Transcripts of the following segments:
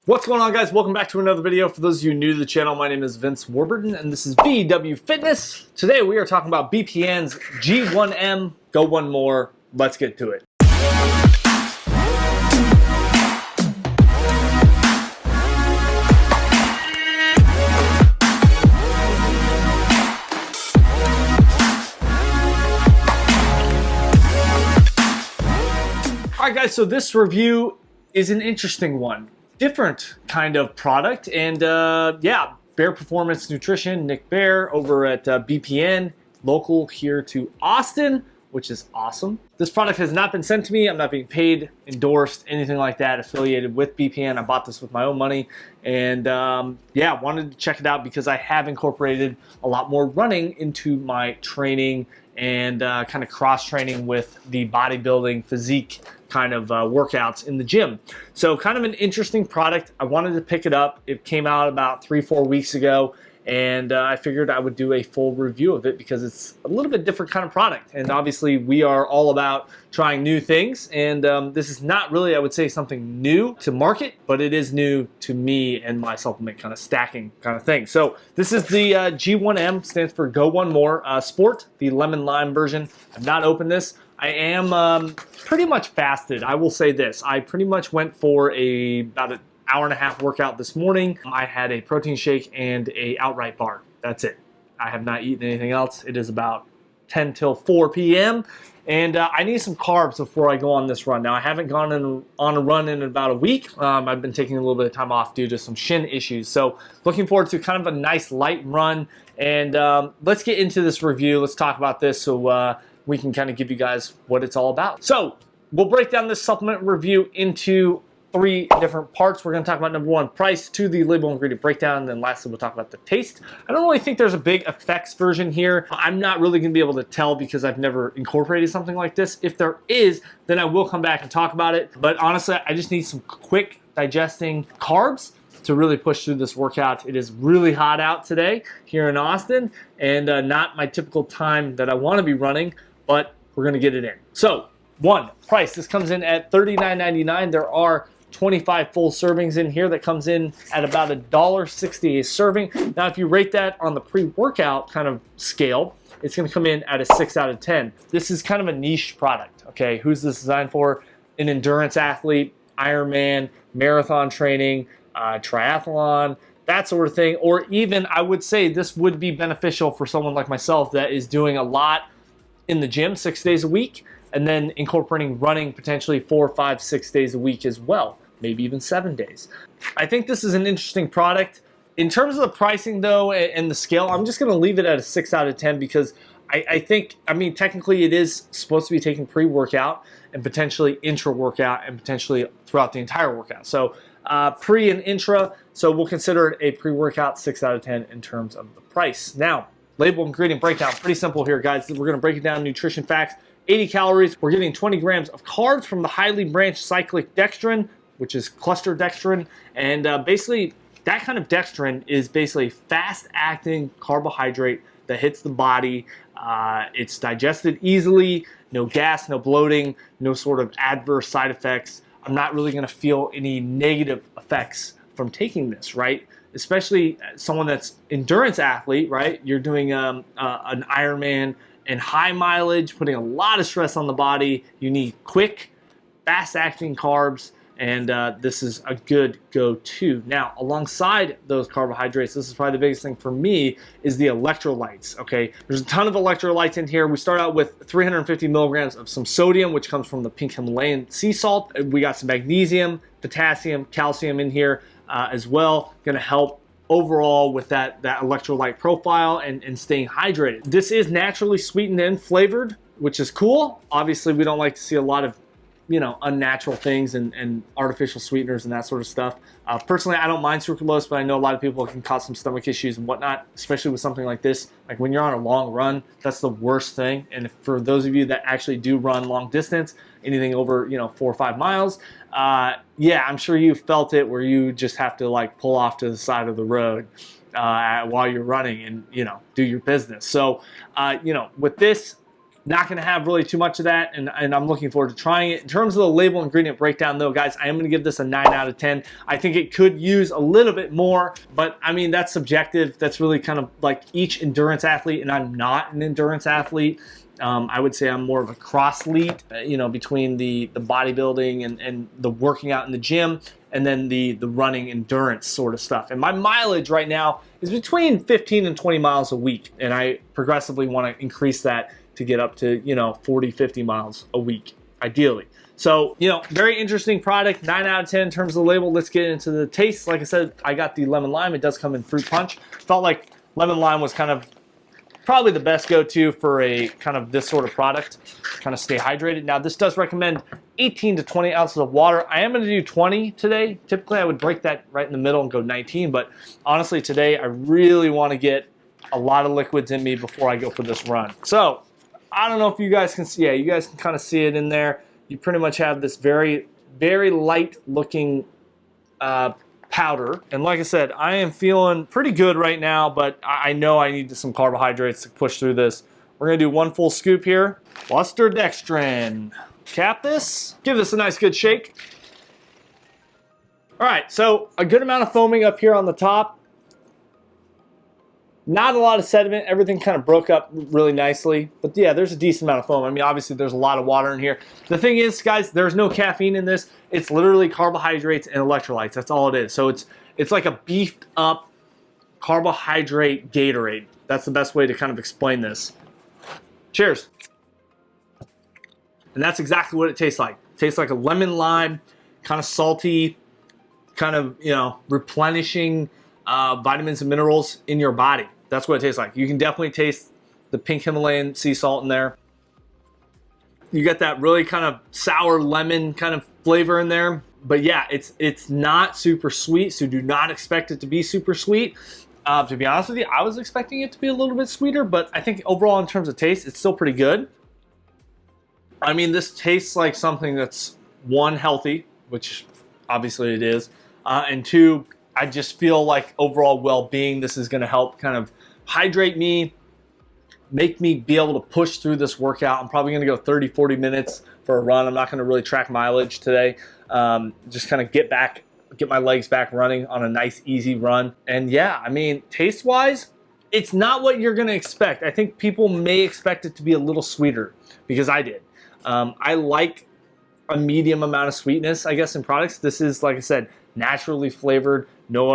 What's going on, guys? Welcome back to another video. For those of you new to the channel, my name is Vince Warburton and this is BW Fitness. Today we are talking about BPN's G.1.M. Go one more. Let's get to it. Alright guys, so this review is an interesting one. Different kind of product, and yeah, Bear Performance Nutrition, Nick Bear over at BPN, local here to Austin, which is awesome. This product has not been sent to me. I'm not being paid, endorsed, anything like that, affiliated with BPN. I bought this with my own money, and yeah, wanted to check it out because I have incorporated a lot more running into my training and kind of cross-training with the bodybuilding physique kind of workouts in the gym. So kind of an interesting product. I wanted to pick it up. It came out about 3-4 weeks ago, and I figured I would do a full review of it because it's a little bit different kind of product. And obviously we are all about trying new things, and this is not really, I would say, something new to market, but it is new to me and my supplement kind of stacking kind of thing. So this is the G.1.M, stands for Go One More Sport, the lemon lime version. I've not opened this. I am pretty much fasted. I will say this. I pretty much went for about an hour-and-a-half workout this morning. I had a protein shake and a outright bar. That's it. I have not eaten anything else. It is about 10 till 4 p.m. and I need some carbs before I go on this run. Now, I haven't gone on a run in about a week. I've been taking a little bit of time off due to some shin issues. So looking forward to kind of a nice light run. And let's get into this review. Let's talk about this so we can kind of give you guys what it's all about. So we'll break down this supplement review into 3 different parts. We're going to talk about number 1, price, 2, the label ingredient breakdown, and then lastly we'll talk about the taste. I don't really think there's a big effects version here. I'm not really going to be able to tell because I've never incorporated something like this. If there is, then I will come back and talk about it. But honestly, I just need some quick digesting carbs to really push through this workout. It is really hot out today here in Austin, and not my typical time that I want to be running, but we're going to get it in. So 1, price. This comes in at $39.99. There are 25 full servings in here. That comes in at about $1.60 a serving. Now, if you rate that on the pre-workout kind of scale, it's going to come in at a 6 out of 10. This is kind of a niche product, okay? Who's this designed for? An endurance athlete, Ironman, marathon training, triathlon, that sort of thing. Or even, I would say this would be beneficial for someone like myself that is doing a lot in the gym 6 days a week, and then incorporating running potentially 4, 5, 6 days a week as well, maybe even 7 days. I think this is an interesting product. In terms of the pricing though and the scale, I'm just going to leave it at a 6 out of 10 because I think, I mean, technically it is supposed to be taken pre-workout and potentially intra-workout and potentially throughout the entire workout. So pre and intra, so we'll consider it a pre-workout 6 out of 10 in terms of the price. Now, label ingredient breakdown, pretty simple here, guys. We're going to break it down, nutrition facts. 80 calories. We're getting 20 grams of carbs from the highly branched cyclic dextrin, which is cluster dextrin. And basically, that kind of dextrin is basically fast-acting carbohydrate that hits the body. It's digested easily, no gas, no bloating, no sort of adverse side effects. I'm not really going to feel any negative effects from taking this, right? Especially someone that's endurance athlete, right? You're doing an Ironman and high mileage, putting a lot of stress on the body. You need quick, fast-acting carbs, and this is a good go-to. Now, alongside those carbohydrates, this is probably the biggest thing for me, is the electrolytes, okay? There's a ton of electrolytes in here. We start out with 350 milligrams of some sodium, which comes from the pink Himalayan sea salt. We got some magnesium, potassium, calcium in here as well. Gonna help overall with that electrolyte profile and staying hydrated. This is naturally sweetened and flavored, which is cool. Obviously, we don't like to see a lot of, you know, unnatural things and artificial sweeteners and that sort of stuff. Personally, I don't mind sucralose, but I know a lot of people can cause some stomach issues and whatnot, especially with something like this. Like when you're on a long run, that's the worst thing. And if, for those of you that actually do run long distance, anything over, you know, 4 or 5 miles, yeah, I'm sure you felt it where you just have to like pull off to the side of the road while you're running and, you know, do your business. So, you know, with this, Not going to have really too much of that, and I'm looking forward to trying it. In terms of the label ingredient breakdown, though, guys, I am going to give this a 9 out of 10. I think it could use a little bit more, but I mean, that's subjective. That's really kind of like each endurance athlete, and I'm not an endurance athlete. I would say I'm more of a cross-lead, you know, between the bodybuilding and the working out in the gym, and then the running endurance sort of stuff. And my mileage right now is between 15 and 20 miles a week, and I progressively want to increase that to get up to, you know, 40, 50 miles a week, ideally. So, you know, very interesting product, 9 out of 10 in terms of the label. Let's get into the taste. Like I said, I got the lemon lime. It does come in fruit punch. Felt like lemon lime was kind of probably the best go-to for a kind of this sort of product, kind of stay hydrated. Now, this does recommend 18 to 20 ounces of water. I am going to do 20 today. Typically, I would break that right in the middle and go 19, but honestly, today, I really want to get a lot of liquids in me before I go for this run. So, I don't know if you guys can see, yeah, you guys can kind of see it in there. You pretty much have this very, very light looking powder. And like I said, I am feeling pretty good right now, but I know I need some carbohydrates to push through this. We're gonna do 1 full scoop here. Buster dextrin. Cap this, give this a nice good shake. All right, so a good amount of foaming up here on the top. Not a lot of sediment, everything kind of broke up really nicely. But yeah, there's a decent amount of foam. I mean, obviously there's a lot of water in here. The thing is, guys, there's no caffeine in this. It's literally carbohydrates and electrolytes. That's all it is. So it's like a beefed up carbohydrate Gatorade. That's the best way to kind of explain this. Cheers. And that's exactly what it tastes like. It tastes like a lemon lime, kind of salty, kind of, you know, replenishing vitamins and minerals in your body. That's what it tastes like. You can definitely taste the pink Himalayan sea salt in there. You get that really kind of sour lemon kind of flavor in there. But yeah, it's not super sweet, so do not expect it to be super sweet. To be honest with you, I was expecting it to be a little bit sweeter, but I think overall in terms of taste, it's still pretty good. I mean, this tastes like something that's, 1, healthy, which obviously it is, and 2, I just feel like overall well-being, this is going to help kind of hydrate me, make me be able to push through this workout. I'm probably going to go 30, 40 minutes for a run. I'm not going to really track mileage today. Just kind of get my legs back running on a nice, easy run. And yeah, I mean, taste-wise, it's not what you're going to expect. I think people may expect it to be a little sweeter because I did. I like a medium amount of sweetness, I guess, in products. This is, like I said, naturally flavored, no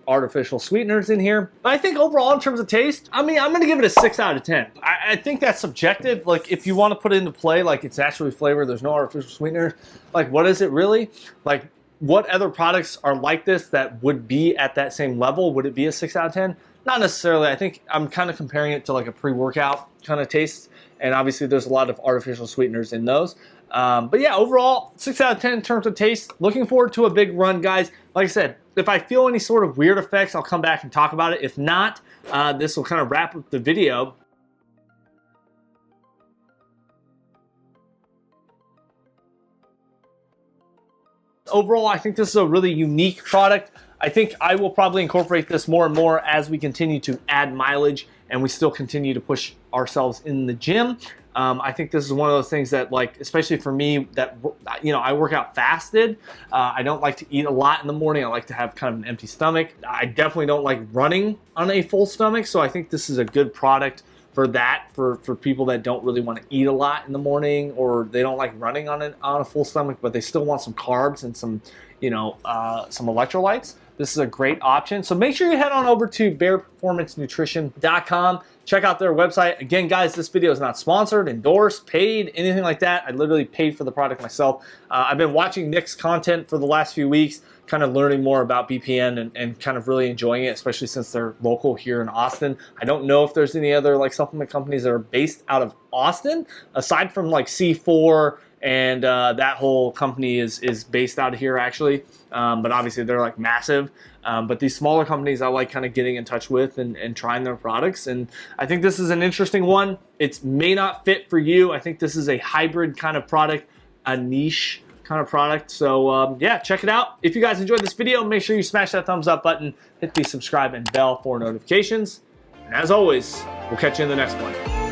artificial sweeteners in here. But I think overall in terms of taste, I mean, I'm gonna give it a 6 out of 10. I think that's subjective. Like if you wanna put it into play, like it's naturally flavored, there's no artificial sweeteners, like what is it really? Like what other products are like this that would be at that same level? Would it be a 6 out of 10? Not necessarily. I think I'm kind of comparing it to like a pre-workout kind of taste. And obviously there's a lot of artificial sweeteners in those. But yeah, overall, 6 out of 10 in terms of taste. Looking forward to a big run, guys. Like I said, if I feel any sort of weird effects, I'll come back and talk about it. If not, this will kind of wrap up the video. Overall, I think this is a really unique product. I think I will probably incorporate this more and more as we continue to add mileage and we still continue to push ourselves in the gym. I think this is one of those things that, like, especially for me, that, you know, I work out fasted. I don't like to eat a lot in the morning. I like to have kind of an empty stomach. I definitely don't like running on a full stomach, so I think this is a good product for that, for people that don't really want to eat a lot in the morning, or they don't like running on a full stomach, but they still want some carbs and some, you know, some electrolytes. This is a great option. So make sure you head on over to bearperformancenutrition.com. Check out their website. Again, guys, this video is not sponsored, endorsed, paid, anything like that. I literally paid for the product myself. I've been watching Nick's content for the last few weeks, kind of learning more about BPN and kind of really enjoying it, especially since they're local here in Austin. I don't know if there's any other like supplement companies that are based out of Austin, aside from like C4, and that whole company is based out of here actually, but obviously they're like massive. But these smaller companies I like kind of getting in touch with and trying their products, and I think this is an interesting one. It may not fit for you. I think this is a hybrid kind of product, a niche kind of product. So yeah, check it out. If you guys enjoyed this video, make sure you smash that thumbs up button, hit the subscribe and bell for notifications. And as always, we'll catch you in the next one.